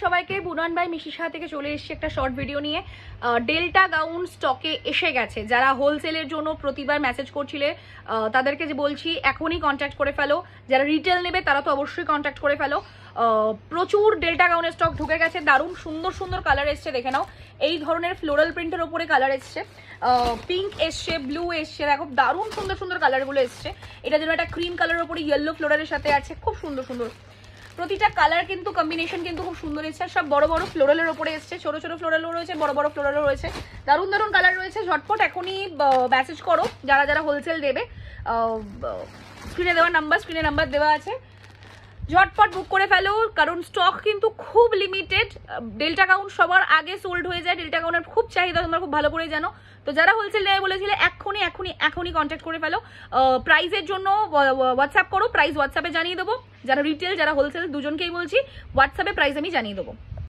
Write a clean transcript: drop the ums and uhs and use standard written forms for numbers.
সবাইকে বুনান বাই মিশির সাহা থেকে চলে এসেছি একটা শর্ট ভিডিও নিয়ে। ডেল্টা গাউন স্টকে এসে গেছে। যারা হোলসেলের জন্য প্রতিবার মেসেজ করছিলে তাদেরকে যে বলছি এখনই কন্ট্যাক্ট করে ফেলো। যারা রিটেল নেবে তারা তো অবশ্যই কন্ট্যাক্ট করে ফেলো। প্রচুর ডেল্টা গাউনের স্টক ঢুকে গেছে। দারুণ সুন্দর সুন্দর কালার এসছে, দেখে নাও। এই ধরনের ফ্লোরাল প্রিন্টের ওপরে কালার এসছে, পিঙ্ক এসছে, ব্লু এসছে, দেখো দারুণ সুন্দর সুন্দর কালারগুলো এসছে। এটা যেন একটা ক্রিম কালারের ওপরে ইয়েলো ফ্লোরালের সাথে আছে, খুব সুন্দর সুন্দর। প্রতিটা কালার কিন্তু কম্বিনেশন কিন্তু খুব সুন্দর এসছে। সব বড় বড় ফ্লোরালের ওপরে এসছে, ছোট ছোট ফ্লোরালও রয়েছে, বড় বড় ফ্লোরালও রয়েছে। দারুণ দারুণ কালার রয়েছে। ঝটপট এখনই মেসেজ করো যারা যারা হোলসেল দেবে। স্ক্রিনে নাম্বার দেওয়া আছে, ঝটপট বুক করে ফেলো, কারণ স্টক কিন্তু খুব লিমিটেড। ডেল্টা গাউন সবার আগে সোল্ড হয়ে যায়। ডেল্টা গাউনের খুব চাহিদা, তোমরা খুব ভালো করে জানো। তো যারা হোলসেল নেবে বলেছিলে এখনই কন্ট্যাক্ট করে ফেলো। প্রাইসের জন্য হোয়াটসঅ্যাপ করো, প্রাইস হোয়াটসঅ্যাপে জানিয়ে দেবো। যারা রিটেল যারা হোলসেল দুজনকেই বলছি, হোয়াটসঅ্যাপে প্রাইস আমি জানিয়ে দেবো।